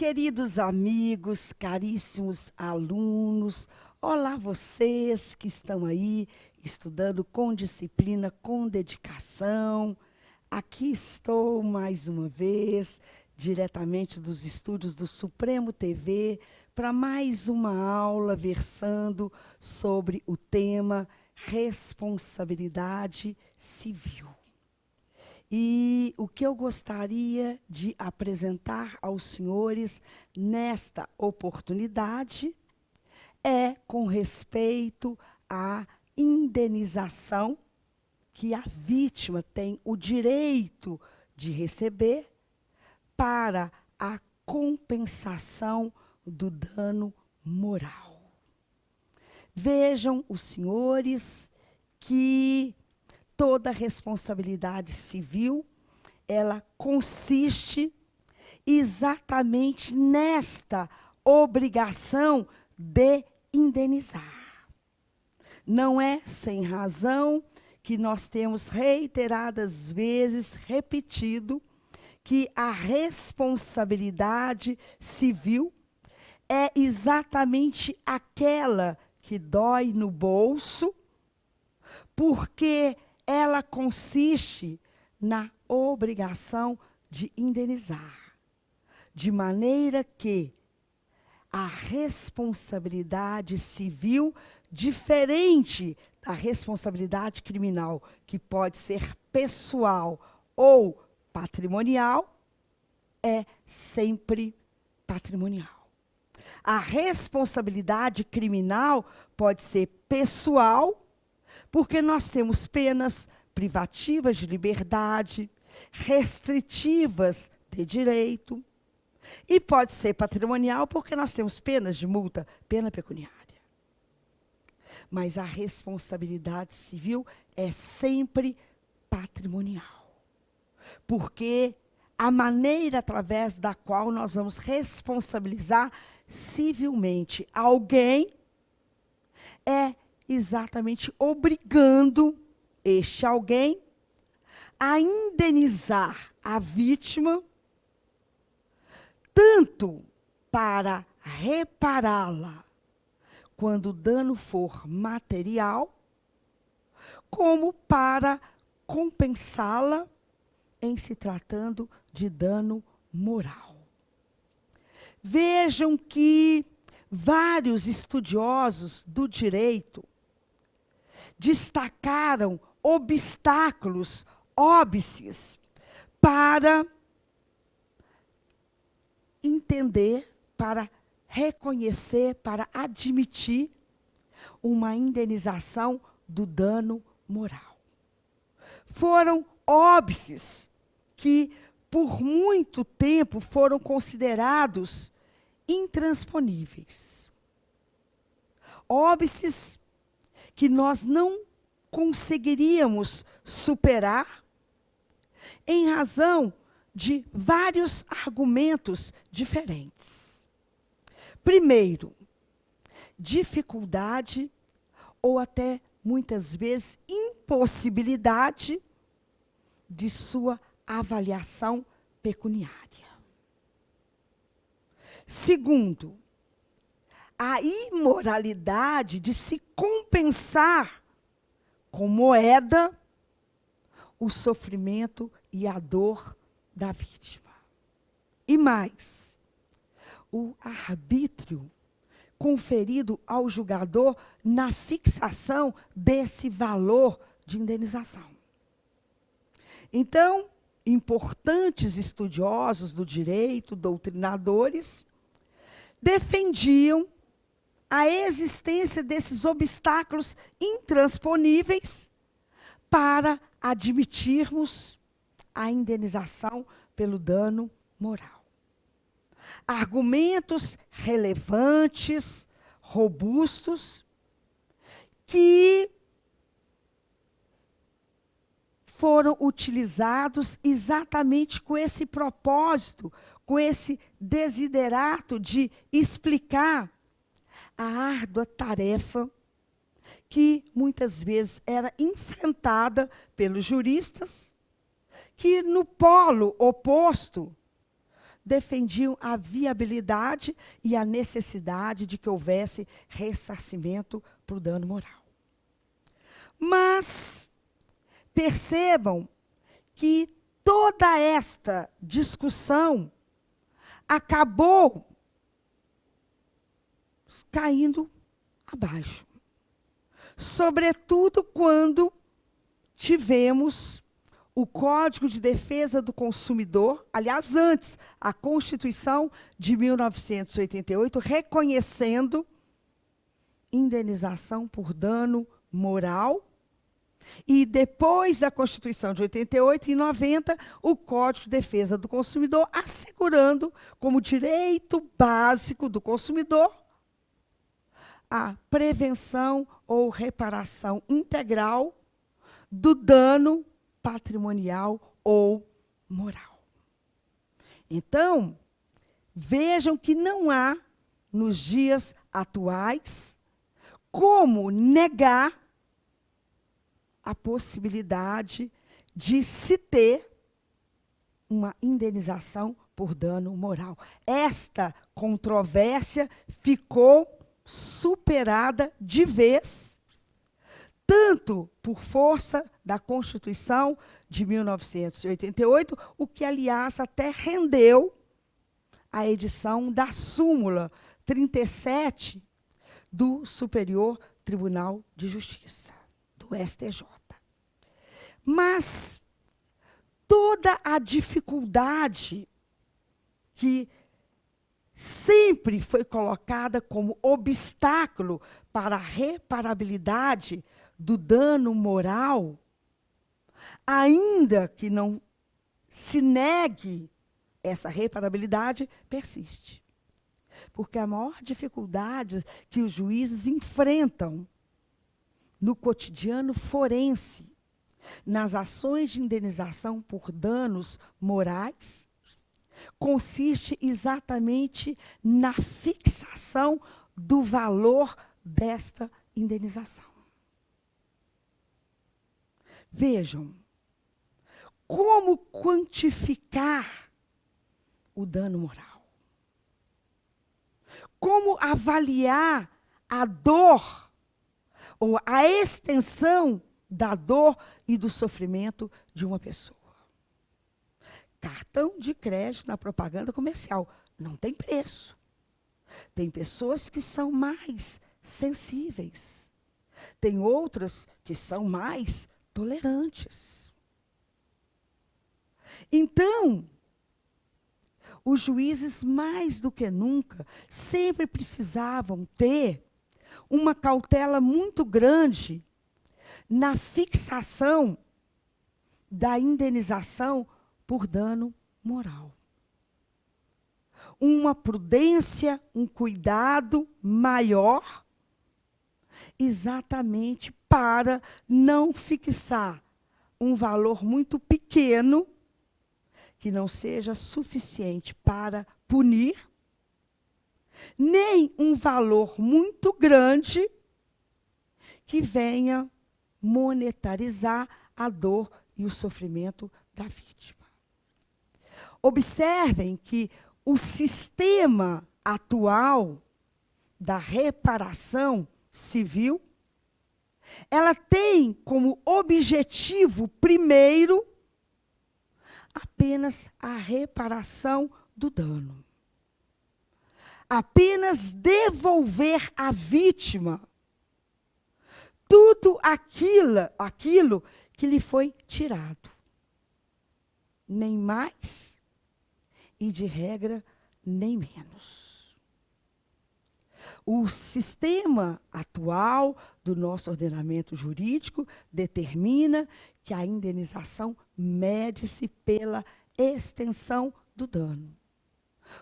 Queridos amigos, caríssimos alunos, olá vocês que estão aí estudando com disciplina, com dedicação. Aqui estou mais uma vez, diretamente dos estúdios do Supremo TV, para mais uma aula versando sobre o tema responsabilidade civil. E o que eu gostaria de apresentar aos senhores nesta oportunidade é com respeito à indenização que a vítima tem o direito de receber para a compensação do dano moral. Vejam os senhores que toda responsabilidade civil, ela consiste exatamente nesta obrigação de indenizar. Não é sem razão que nós temos reiteradas vezes repetido que a responsabilidade civil é exatamente aquela que dói no bolso, porque ela consiste na obrigação de indenizar, de maneira que a responsabilidade civil, diferente da responsabilidade criminal, que pode ser pessoal ou patrimonial, é sempre patrimonial. A responsabilidade criminal pode ser pessoal, porque nós temos penas privativas de liberdade, restritivas de direito, e pode ser patrimonial, porque nós temos penas de multa, pena pecuniária. Mas a responsabilidade civil é sempre patrimonial, porque a maneira através da qual nós vamos responsabilizar civilmente alguém é exatamente obrigando este alguém a indenizar a vítima, tanto para repará-la quando o dano for material, como para compensá-la em se tratando de dano moral. Vejam que vários estudiosos do direito destacaram obstáculos, óbices, para entender, para reconhecer, para admitir uma indenização do dano moral. Foram óbices que, por muito tempo, foram considerados intransponíveis. Óbices que nós não conseguiríamos superar em razão de vários argumentos diferentes. Primeiro, dificuldade ou até, muitas vezes, impossibilidade de sua avaliação pecuniária. Segundo, a imoralidade de se compensar com moeda o sofrimento e a dor da vítima. E mais, o arbítrio conferido ao julgador na fixação desse valor de indenização. Então, importantes estudiosos do direito, doutrinadores, defendiam a existência desses obstáculos intransponíveis para admitirmos a indenização pelo dano moral. Argumentos relevantes, robustos, que foram utilizados exatamente com esse propósito, com esse desiderato de explicar a árdua tarefa que muitas vezes era enfrentada pelos juristas, que no polo oposto defendiam a viabilidade e a necessidade de que houvesse ressarcimento para o dano moral. Mas percebam que toda esta discussão acabou caindo abaixo. Sobretudo quando tivemos o Código de Defesa do Consumidor, aliás, antes, a Constituição de 1988, reconhecendo indenização por dano moral. E depois da Constituição de 88 e 90, o Código de Defesa do Consumidor, assegurando como direito básico do consumidor a prevenção ou reparação integral do dano patrimonial ou moral. Então, vejam que não há, nos dias atuais, como negar a possibilidade de se ter uma indenização por dano moral. Esta controvérsia ficou superada de vez, tanto por força da Constituição de 1988, o que, aliás, até rendeu a edição da súmula 37 do Superior Tribunal de Justiça, do STJ. Mas toda a dificuldade que sempre foi colocada como obstáculo para a reparabilidade do dano moral, ainda que não se negue essa reparabilidade, persiste. Porque a maior dificuldade que os juízes enfrentam no cotidiano forense, nas ações de indenização por danos morais, consiste exatamente na fixação do valor desta indenização. Vejam, como quantificar o dano moral? Como avaliar a dor ou a extensão da dor e do sofrimento de uma pessoa? Cartão de crédito na propaganda comercial não tem preço. Tem pessoas que são mais sensíveis. Tem outras que são mais tolerantes. Então, os juízes, mais do que nunca, sempre precisavam ter uma cautela muito grande na fixação da indenização por dano moral. Uma prudência, um cuidado maior, exatamente para não fixar um valor muito pequeno, que não seja suficiente para punir, nem um valor muito grande que venha monetarizar a dor e o sofrimento da vítima. Observem que o sistema atual da reparação civil, ela tem como objetivo primeiro apenas a reparação do dano. Apenas devolver à vítima tudo aquilo que lhe foi tirado. Nem mais e, de regra, nem menos. O sistema atual do nosso ordenamento jurídico determina que a indenização mede-se pela extensão do dano.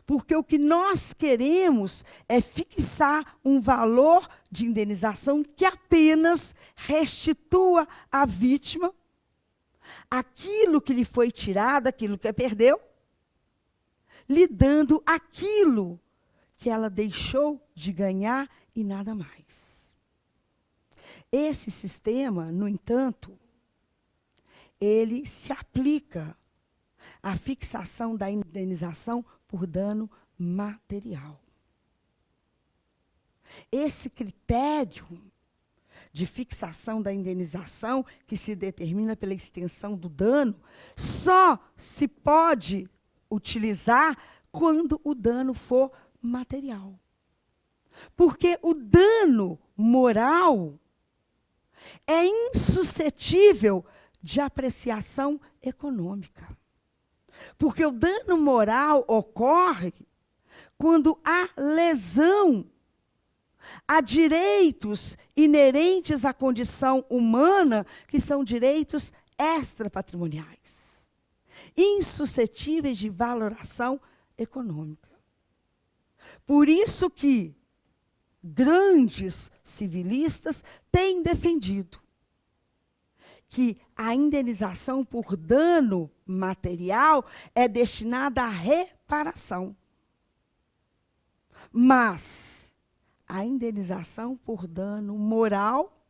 Porque o que nós queremos é fixar um valor de indenização que apenas restitua à vítima aquilo que lhe foi tirado, aquilo que perdeu, lhe dando aquilo que ela deixou de ganhar e nada mais. Esse sistema, no entanto, ele se aplica à fixação da indenização por dano material. Esse critério de fixação da indenização, que se determina pela extensão do dano, só se pode utilizar quando o dano for material. Porque o dano moral é insuscetível de apreciação econômica. Porque o dano moral ocorre quando há lesão a direitos inerentes à condição humana, que são direitos extrapatrimoniais, insuscetíveis de valoração econômica. Por isso que grandes civilistas têm defendido que a indenização por dano material é destinada à reparação. Mas a indenização por dano moral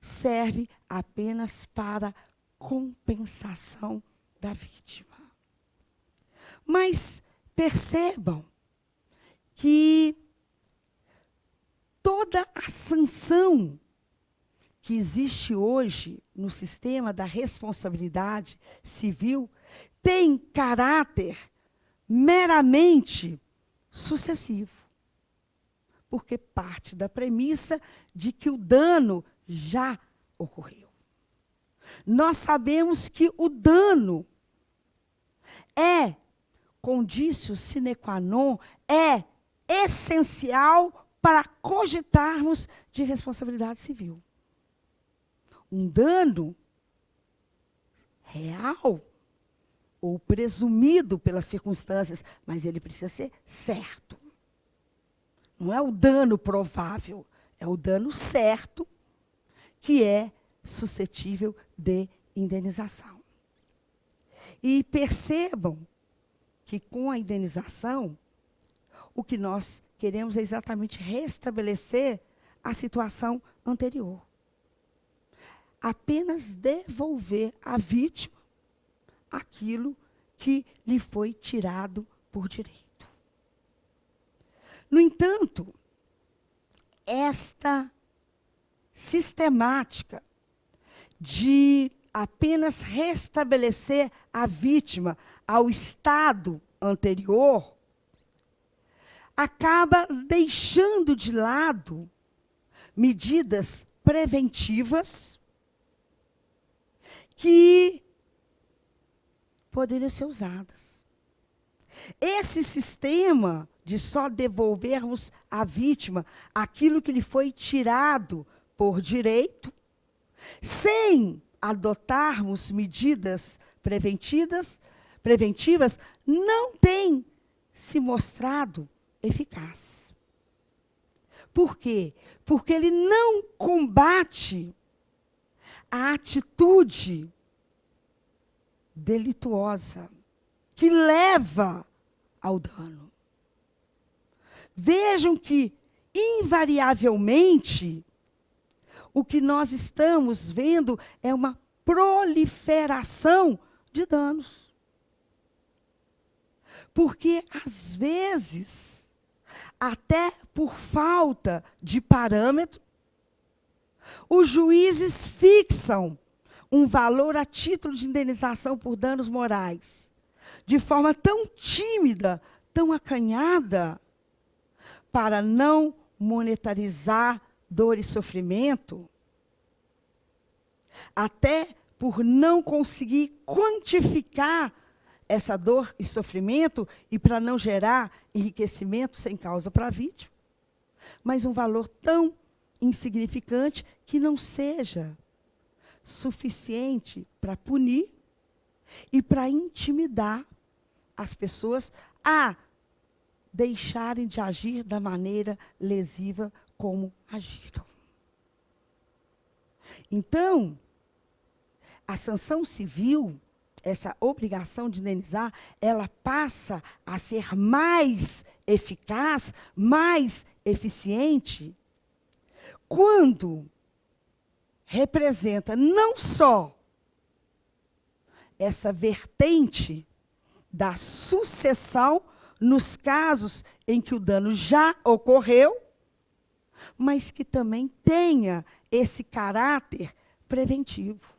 serve apenas para compensação da vítima. Mas percebam que toda a sanção que existe hoje no sistema da responsabilidade civil tem caráter meramente sucessivo, porque parte da premissa de que o dano já ocorreu. Nós sabemos que o dano é conditio sine qua non, é essencial para cogitarmos de responsabilidade civil. Um dano real ou presumido pelas circunstâncias, mas ele precisa ser certo. Não é o dano provável, é o dano certo que é suscetível de indenização. E percebam que com a indenização, o que nós queremos é exatamente restabelecer a situação anterior. Apenas devolver à vítima aquilo que lhe foi tirado por direito. No entanto, esta sistemática de apenas restabelecer a vítima ao estado anterior acaba deixando de lado medidas preventivas que poderiam ser usadas. Esse sistema de só devolvermos à vítima aquilo que lhe foi tirado por direito, sem adotarmos medidas preventivas, não tem se mostrado eficaz. Por quê? Porque ele não combate a atitude delituosa que leva ao dano. Vejam que, invariavelmente, o que nós estamos vendo é uma proliferação de danos. Porque, às vezes, até por falta de parâmetro, os juízes fixam um valor a título de indenização por danos morais, de forma tão tímida, tão acanhada, para não monetarizar dor e sofrimento, até por não conseguir quantificar essa dor e sofrimento e para não gerar enriquecimento sem causa para a vítima, mas um valor tão insignificante que não seja suficiente para punir e para intimidar as pessoas a deixarem de agir da maneira lesiva como agiram. Então, a sanção civil, essa obrigação de indenizar, ela passa a ser mais eficaz, mais eficiente, quando representa não só essa vertente da sucessão nos casos em que o dano já ocorreu, mas que também tenha esse caráter preventivo.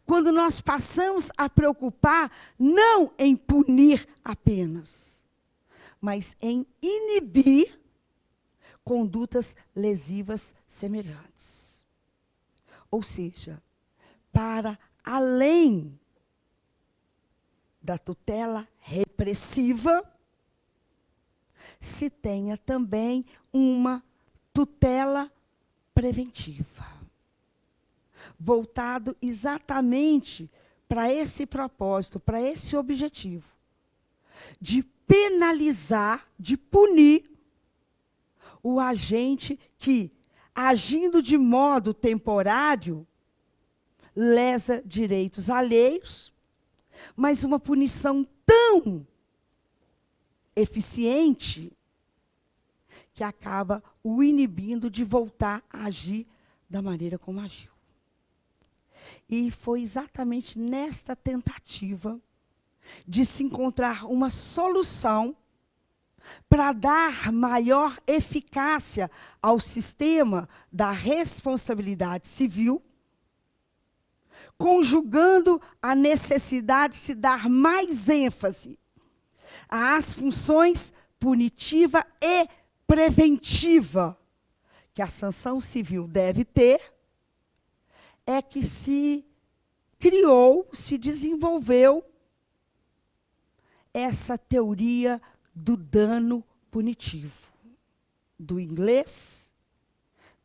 Quando nós passamos a preocupar não em punir apenas, mas em inibir condutas lesivas semelhantes. Ou seja, para além da tutela repressiva, se tenha também uma tutela preventiva, voltado exatamente para esse propósito, para esse objetivo, de penalizar, de punir o agente que, agindo de modo temporário, lesa direitos alheios, mas uma punição tão eficiente que acaba o inibindo de voltar a agir da maneira como agiu. E foi exatamente nesta tentativa de se encontrar uma solução para dar maior eficácia ao sistema da responsabilidade civil, conjugando a necessidade de se dar mais ênfase às funções punitiva e preventiva que a sanção civil deve ter, é que se criou, se desenvolveu essa teoria do dano punitivo, do inglês,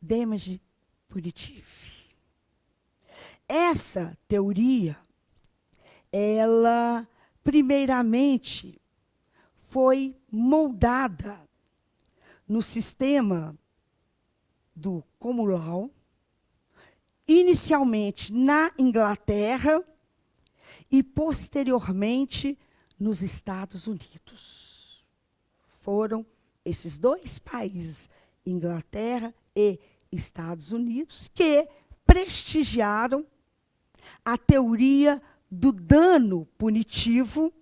damage punitive. Essa teoria, ela, primeiramente, foi moldada no sistema do common law, inicialmente na Inglaterra e, posteriormente, nos Estados Unidos. Foram esses dois países, Inglaterra e Estados Unidos, que prestigiaram a teoria do dano punitivo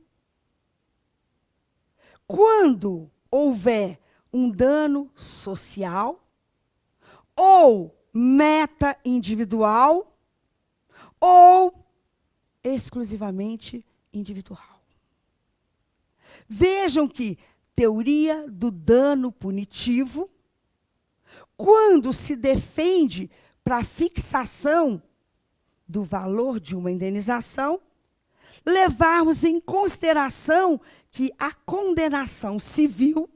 quando houver um dano social ou meta-individual ou exclusivamente individual. Vejam que teoria do dano punitivo, quando se defende para a fixação do valor de uma indenização, levarmos em consideração que a condenação civil,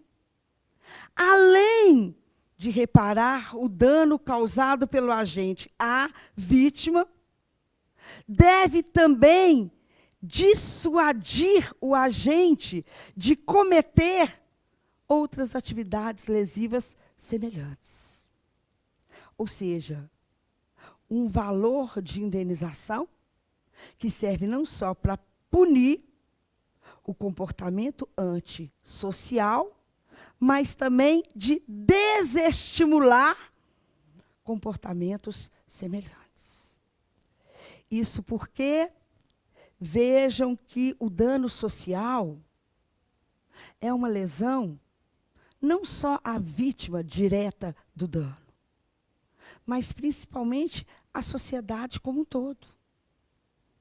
além de reparar o dano causado pelo agente à vítima, deve também dissuadir o agente de cometer outras atividades lesivas semelhantes. Ou seja, um valor de indenização que serve não só para punir o comportamento antissocial, mas também de desestimular comportamentos semelhantes. Isso porque vejam que o dano social é uma lesão não só à vítima direta do dano, mas principalmente à sociedade como um todo,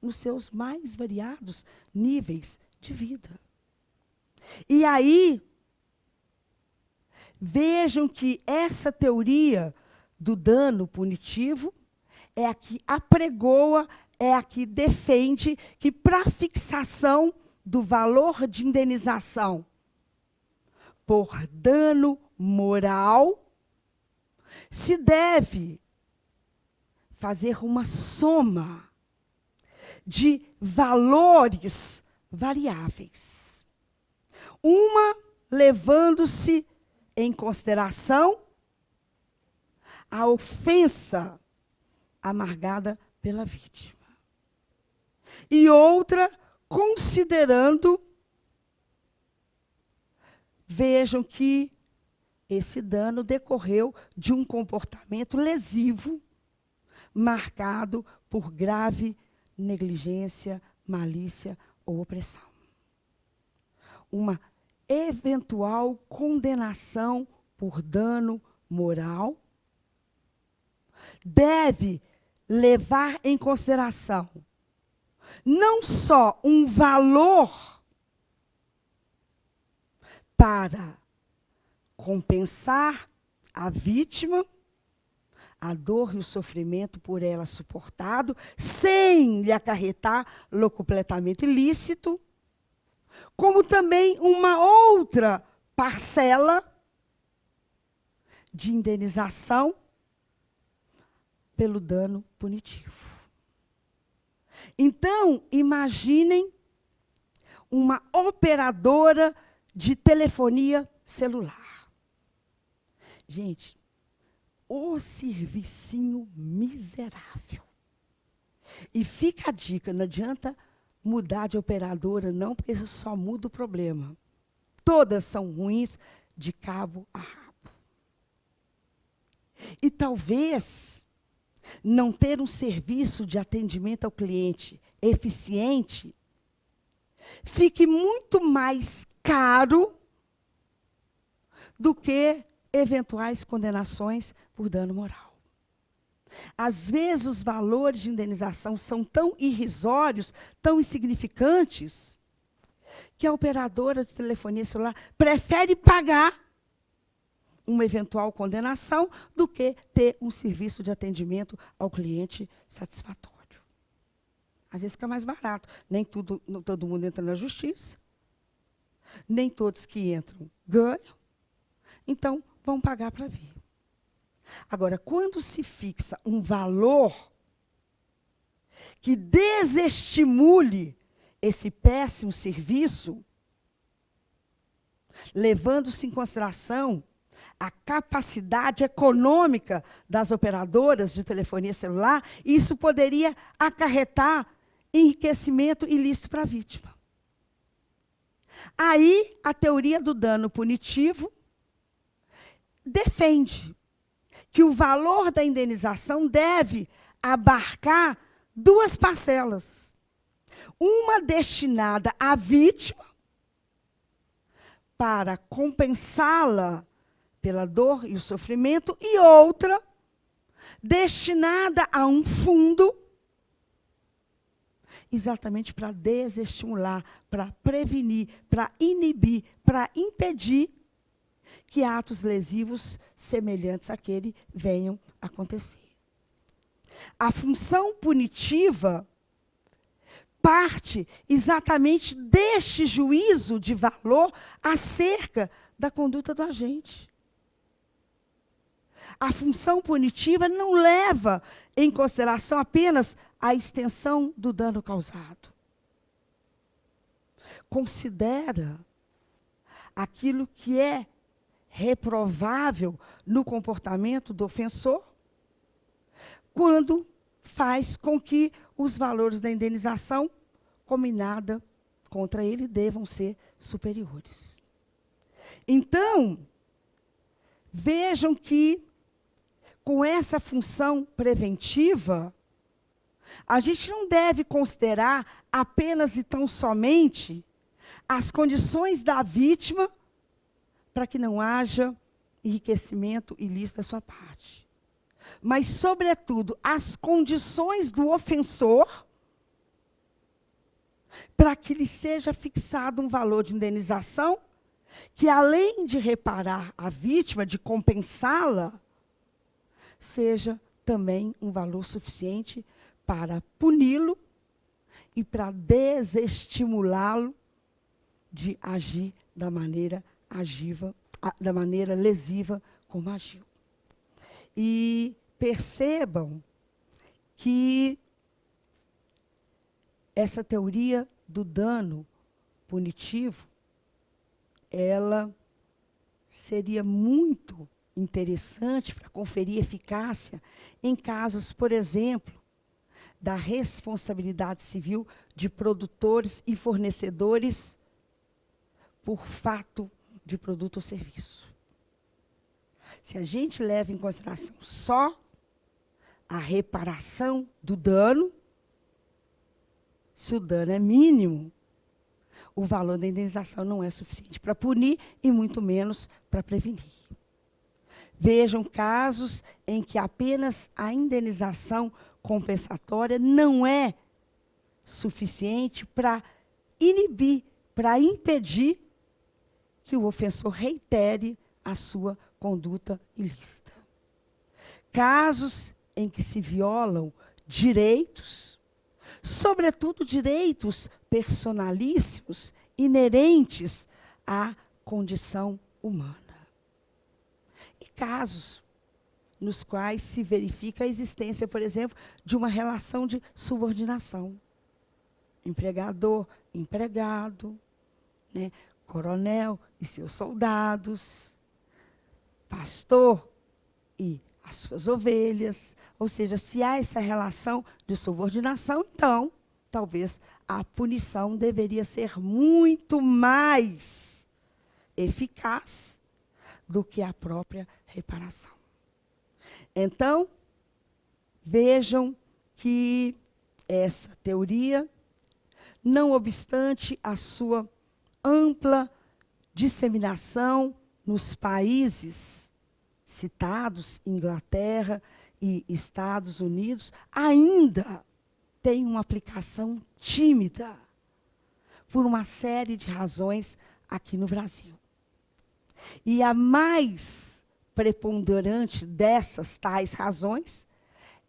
nos seus mais variados níveis de vida. E aí, vejam que essa teoria do dano punitivo é a que apregoa, é a que defende que, para a fixação do valor de indenização por dano moral, se deve fazer uma soma de valores variáveis. Uma levando-se em consideração a ofensa amargada pela vítima. E outra, considerando, vejam que esse dano decorreu de um comportamento lesivo, marcado por grave negligência, malícia ou opressão. Uma eventual condenação por dano moral, deve levar em consideração não só um valor para compensar a vítima, a dor e o sofrimento por ela suportado, sem lhe acarretar locupletamento ilícito, como também uma outra parcela de indenização pelo dano punitivo. Então, imaginem uma operadora de telefonia celular. Gente, o servicinho miserável. E fica a dica, não adianta mudar de operadora, não, porque isso só muda o problema. Todas são ruins de cabo a rabo. E talvez não ter um serviço de atendimento ao cliente eficiente fique muito mais caro do que eventuais condenações por dano moral. Às vezes, os valores de indenização são tão irrisórios, tão insignificantes, que a operadora de telefonia celular prefere pagar uma eventual condenação do que ter um serviço de atendimento ao cliente satisfatório. Às vezes fica mais barato. Nem todo mundo entra na justiça. Nem todos que entram ganham. Então, vão pagar para ver. Agora, quando se fixa um valor que desestimule esse péssimo serviço, levando-se em consideração a capacidade econômica das operadoras de telefonia celular, isso poderia acarretar enriquecimento ilícito para a vítima. Aí, a teoria do dano punitivo defende que o valor da indenização deve abarcar duas parcelas. Uma destinada à vítima, para compensá-la pela dor e o sofrimento, e outra destinada a um fundo, exatamente para desestimular, para prevenir, para inibir, para impedir que atos lesivos semelhantes àquele venham a acontecer. A função punitiva parte exatamente deste juízo de valor acerca da conduta do agente. A função punitiva não leva em consideração apenas a extensão do dano causado. Considera aquilo que é reprovável no comportamento do ofensor, quando faz com que os valores da indenização combinada contra ele devam ser superiores. Então, vejam que, com essa função preventiva, a gente não deve considerar apenas e tão somente as condições da vítima para que não haja enriquecimento ilícito da sua parte. Mas, sobretudo, as condições do ofensor para que lhe seja fixado um valor de indenização que, além de reparar a vítima, de compensá-la, seja também um valor suficiente para puni-lo e para desestimulá-lo de agir da maneira lesiva como agiu. E percebam que essa teoria do dano punitivo, ela seria muito interessante para conferir eficácia em casos, por exemplo, da responsabilidade civil de produtores e fornecedores por fato de produto ou serviço. Se a gente leva em consideração só a reparação do dano, se o dano é mínimo, o valor da indenização não é suficiente para punir e muito menos para prevenir. Vejam casos em que apenas a indenização compensatória não é suficiente para inibir, para impedir que o ofensor reitere a sua conduta ilícita. Casos em que se violam direitos, sobretudo direitos personalíssimos, inerentes à condição humana. E casos nos quais se verifica a existência, por exemplo, de uma relação de subordinação. Empregador, empregado, né? Coronel e seus soldados, pastor e as suas ovelhas. Ou seja, se há essa relação de subordinação, então, talvez a punição deveria ser muito mais eficaz do que a própria reparação. Então, vejam que essa teoria, não obstante a sua ampla disseminação nos países citados, Inglaterra e Estados Unidos, ainda tem uma aplicação tímida, por uma série de razões aqui no Brasil. E a mais preponderante dessas tais razões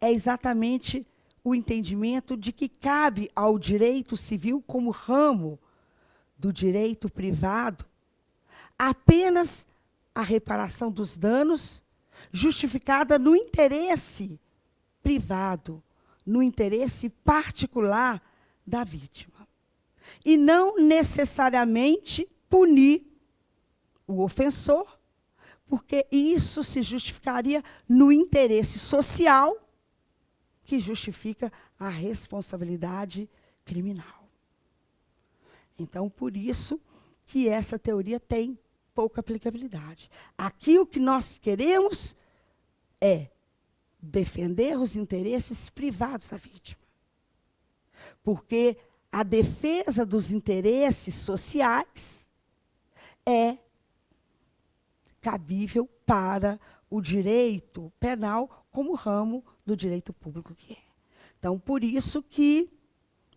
é exatamente o entendimento de que cabe ao direito civil, como ramo do direito privado, apenas a reparação dos danos justificada no interesse privado, no interesse particular da vítima. E não necessariamente punir o ofensor, porque isso se justificaria no interesse social que justifica a responsabilidade criminal. Então, por isso que essa teoria tem pouca aplicabilidade. Aqui o que nós queremos é defender os interesses privados da vítima. Porque a defesa dos interesses sociais é cabível para o direito penal como ramo do direito público que é. Então, por isso que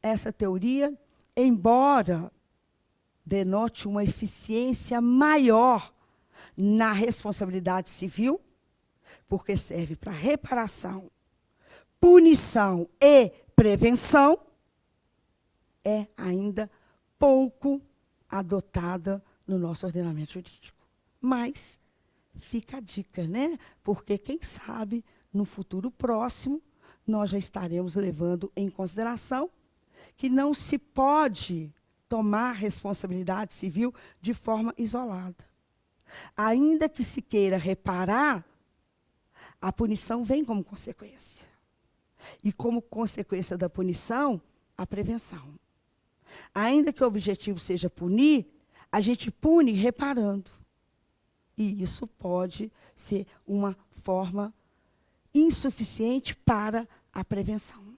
essa teoria, embora denote uma eficiência maior na responsabilidade civil, porque serve para reparação, punição e prevenção, é ainda pouco adotada no nosso ordenamento jurídico. Mas fica a dica, né? Porque, quem sabe, no futuro próximo, nós já estaremos levando em consideração que não se pode tomar responsabilidade civil de forma isolada. Ainda que se queira reparar, a punição vem como consequência. E como consequência da punição, a prevenção. Ainda que o objetivo seja punir, a gente pune reparando. E isso pode ser uma forma insuficiente para a prevenção.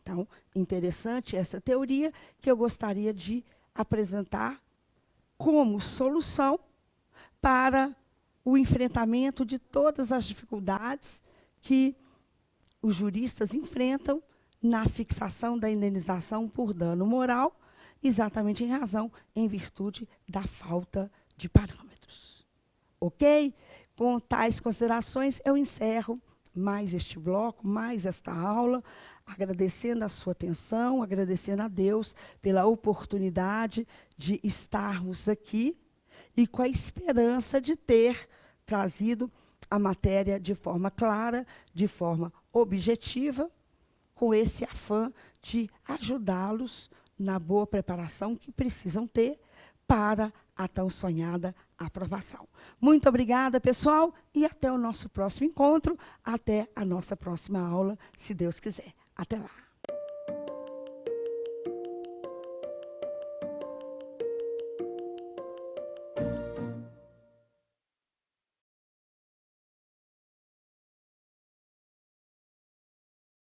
Então, interessante essa teoria que eu gostaria de apresentar como solução para o enfrentamento de todas as dificuldades que os juristas enfrentam na fixação da indenização por dano moral, exatamente em virtude da falta de parâmetros. Ok? Com tais considerações, eu encerro mais este bloco, mais esta aula, agradecendo a sua atenção, agradecendo a Deus pela oportunidade de estarmos aqui e com a esperança de ter trazido a matéria de forma clara, de forma objetiva, com esse afã de ajudá-los na boa preparação que precisam ter para a tão sonhada aprovação. Muito obrigada, pessoal, e até o nosso próximo encontro, até a nossa próxima aula, se Deus quiser. Até lá.